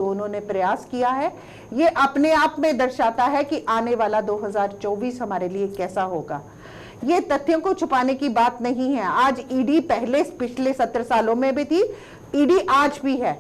उन्होंने प्रयास किया है, ये अपने आप में दर्शाता है कि आने वाला 2024 हमारे लिए कैसा होगा। ये तथ्यों को छुपाने की बात नहीं है। आज ईडी पहले पिछले 17 सालों में भी थी, ईडी आज भी है,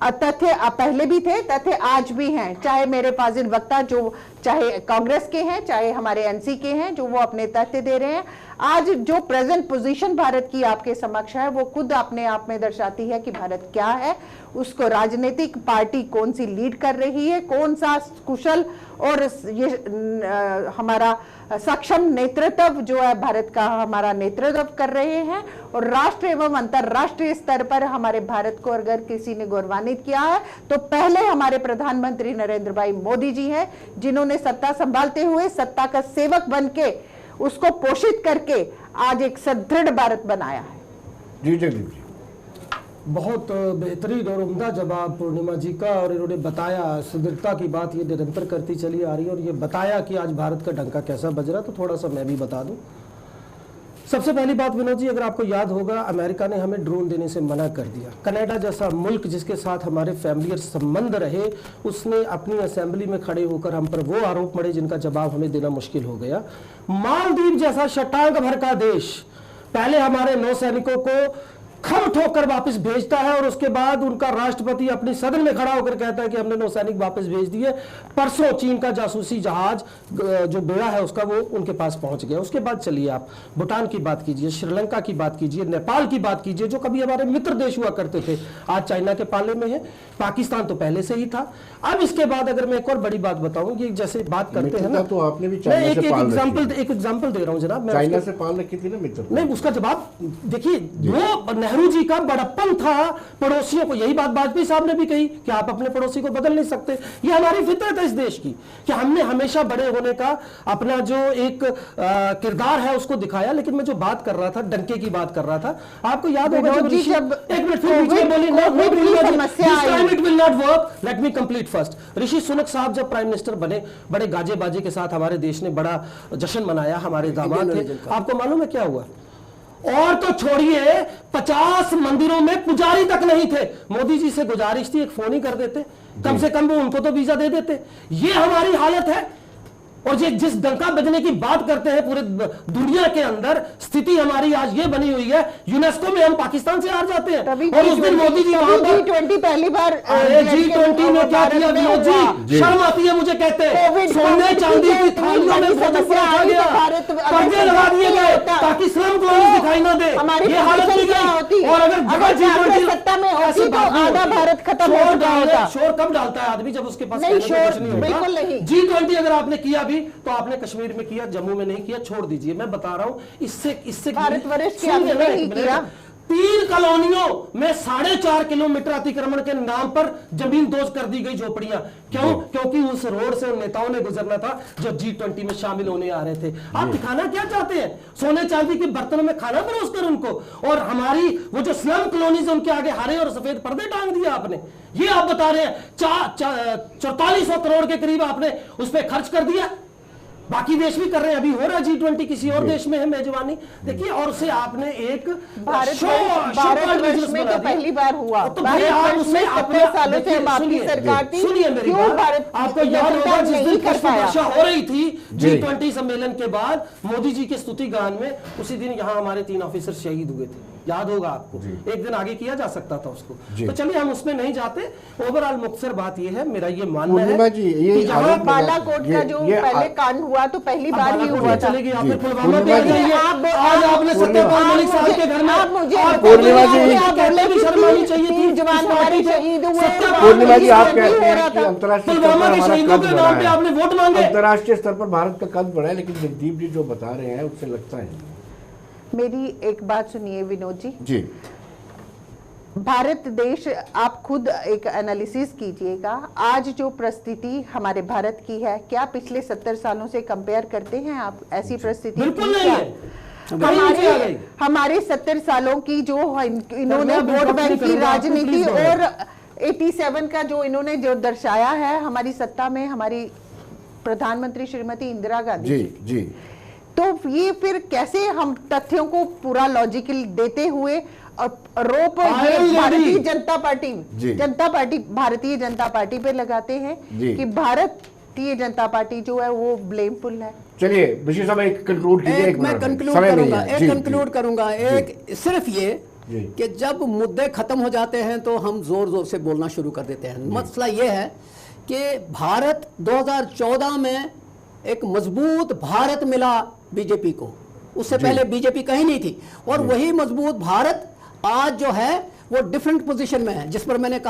तथ्य पहले भी थे, तथ्य आज भी हैं। चाहे मेरे फाजिल वक्ता जो चाहे कांग्रेस के हैं, चाहे हमारे एनसी के हैं, जो वो अपने तथ्य दे रहे हैं। आज जो प्रेजेंट पोजीशन भारत की आपके समक्ष है, वो खुद अपने आप में दर्शाती है कि भारत क्या है, उसको राजनीतिक पार्टी कौन सी लीड कर रही है, कौन सा कुशल और ये हमारा सक्षम नेतृत्व जो है भारत का हमारा नेतृत्व कर रहे हैं। और राष्ट्र एवं अंतरराष्ट्रीय स्तर पर हमारे भारत को अगर किसी ने गौरवान्वित किया है तो पहले हमारे प्रधानमंत्री नरेंद्र भाई मोदी जी हैं, जिन्होंने सत्ता संभालते हुए सत्ता का सेवक बनके उसको पोषित करके आज एक सुदृढ़ भारत बनाया है। जी जगदीप जी, बहुत बेहतरीन और उम्दा जवाब पूर्णिमा जी का। और इन्होंने बताया सुदृढ़ता की बात ये निरंतर करती चली आ रही है, और ये बताया कि आज भारत का डंका कैसा बज रहा। तो थोड़ा सा मैं भी बता दूं। सबसे पहली बात विनोद जी, अगर आपको याद होगा, अमेरिका ने हमें ड्रोन देने से मना कर दिया। कनाडा जैसा मुल्क जिसके साथ हमारे फैमिलियर संबंध रहे, उसने अपनी असेंबली में खड़े होकर हम पर वो आरोप मढ़े जिनका जवाब हमें देना मुश्किल हो गया। मालदीव जैसा शटांग भर का देश पहले हमारे नौसैनिकों को खम ठोकर वापस भेजता है, और उसके बाद उनका राष्ट्रपति अपनी सदन में खड़ा होकर कहता है कि हमने नौसैनिक वापस भेज दिए। परसों चीन का जासूसी जहाज जो बेड़ा है उसका, वो उनके पास पहुंच गया। उसके बाद चलिए आप भूटान की बात कीजिए, श्रीलंका की बात कीजिए, नेपाल की बात कीजिए, जो कभी हमारे मित्र देश हुआ करते थे, आज चाइना के पाले में है। पाकिस्तान तो पहले से ही था। अब इसके बाद अगर मैं एक और बड़ी बात बताऊं कि जैसे बात करते हैं ना, तो आपने भी मैं एक एग्जाम्पल दे रहा हूं जनाब। चाइना से पाल रखी थी ना मित्र। नहीं, उसका जवाब देखिए, वो नेहरू जी का बड़प्पन था पड़ोसियों को। यही बात वाजपेयी साहब ने भी कही कि आप अपने पड़ोसी को बदल नहीं सकते। ये हमारी फितरत है इस देश की कि हमने हमेशा बड़े होने का अपना जो एक किरदार है उसको दिखाया। लेकिन मैं जो बात कर रहा था, डंके की बात कर रहा था, आपको याद होगा जब ऋषि, एक मिनट फिर बीच में बोली, it will not work, let me complete first. Rishi Sunak साहब जब प्राइम मिनिस्टर बने, बड़े गाजे बाजे के साथ हमारे देश ने बड़ा जश्न मनाया। हमारे दामाद थे, आपको मालूम है क्या हुआ? और तो छोड़िए, 50 मंदिरों में पुजारी तक नहीं थे। मोदी जी से गुजारिश थी, एक फोन ही कर देते, कम से कम वो उनको तो वीजा दे देते। ये हमारी हालत है। और ये जिस डंका बजने की बात करते हैं पूरे दुनिया के अंदर, स्थिति हमारी आज ये बनी हुई है, यूनेस्को में हम पाकिस्तान से हार जाते हैं। और उस दिन मोदी जी वहां पर G20 पहली बार, G20 में क्या किया विनोद जी? शर्म आती है मुझे कहते हैं। सोने चांदी की थालियों में भोजन परोसा गया, पर्दे लगा दिए गए ताकि श्रम कॉलोनी दिखाई ना दे। ये हालत की गई। और अगर G20 सत्ता में होती तो आधा भारत खत्म हो चुका होता। शोर कब डालता है आदमी? जब उसके पास बिल्कुल नहीं। G20 अगर आपने किया भी तो आपने कश्मीर में किया, जम्मू में नहीं किया, छोड़ दीजिए। मैं बता रहा हूं, इससे भारतवर्ष की आपने नहीं किया। 3 कॉलोनियों में 4.5 किलोमीटर अतिक्रमण के नाम पर जमीन दोज कर दी गई, झोपड़ियां। क्यों? क्योंकि उस रोड से उन नेताओं ने गुजरना था जो G20 में शामिल होने आ रहे थे। आप दिखाना क्या चाहते हैं? सोने चांदी के बर्तनों में खाना परोस कर उनको, और हमारी वो जो स्लम कॉलोनीज उनके आगे हरे और सफेद पर्दे टांग दिया आपने। ये आप बता रहे हैं 4400 करोड़ के करीब आपने उस पर खर्च कर दिया। बाकी देश भी कर रहे हैं, अभी हो रहा है G20, किसी और देश में है मेजबानी। देखिए, और से आपने एक भारत में तो पहली बार हुआ। तो भाई आप उसमें अपने सालों से आपकी सरकार थी, सुनिए मेरी बात। आपको याद होगा जिस दिन पुष्पवर्षा हो रही थी G20 सम्मेलन के बाद मोदी जी के स्तुति गान में, उसी दिन यहाँ हमारे 3 ऑफिसर शहीद हुए थे। याद होगा आपको? एक दिन आगे किया जा सकता था उसको। तो चलिए हम उसमें नहीं जाते। ओवरऑल मुख्तसर बात ये है, मेरा ये मानना है कि जहां बालाकोट का जो पहले कांड हुआ तो पहली बार ही हुआ। चलेगी आपने पुलवामा पे आज आपने सत्यपाल मलिक साहब के घर में पूर्णिमा जी भी शर्मानी चाहिए थी। जवान हमारे शहीद हुए। पूर्णिमा जी, आप कहते हैं कि अंतर्राष्ट्रीय पुलवामा के शहीदों के नाम पे आपने वोट मांगे। अंतर्राष्ट्रीय स्तर पर भारत का कद बढ़ा है, लेकिन जगदीप जी जो बता रहे हैं उससे लगता है। मेरी एक बात सुनिए विनोद जी। भारत देश, आप खुद एक एनालिसिस कीजिएगा। आज जो परिस्थिति हमारे भारत की है, क्या पिछले 70 सालों से कंपेयर करते हैं आप? ऐसी परिस्थिति बिल्कुल नहीं है। हमारे 70 सालों की जो इन्होंने वोट बैंक की राजनीति और 87 का जो इन्होंने जो दर्शाया है हमारी सत्ता में, हमारी प्रधानमंत्री श्रीमती इंदिरा गांधी जी। तो ये फिर कैसे हम तथ्यों को पूरा लॉजिकल देते हुए आरोप आए ही भारतीय नहीं। जी। जनता पार्टी भारतीय जनता पार्टी पे लगाते हैं जी। कि भारतीय जनता पार्टी जो है वो ब्लेमफुल है। चलिए बशीर साहब एक कंक्लूड कीजिए। एक मैं मिनट में। कंक्लूड समय नहीं करूंगा, है। जी, एक कंक्लूड करूंगा, एक सिर्फ ये जी। कि जब मुद्दे खत्म हो जाते हैं तो हम जोर जोर से बोलना शुरू कर देते हैं। मसला ये है कि भारत 2014 में एक मजबूत भारत मिला बीजेपी को, उससे पहले बीजेपी कहीं नहीं थी, और वही मजबूत भारत आज जो है वो डिफरेंट पोजीशन में है, जिस पर मैंने कहा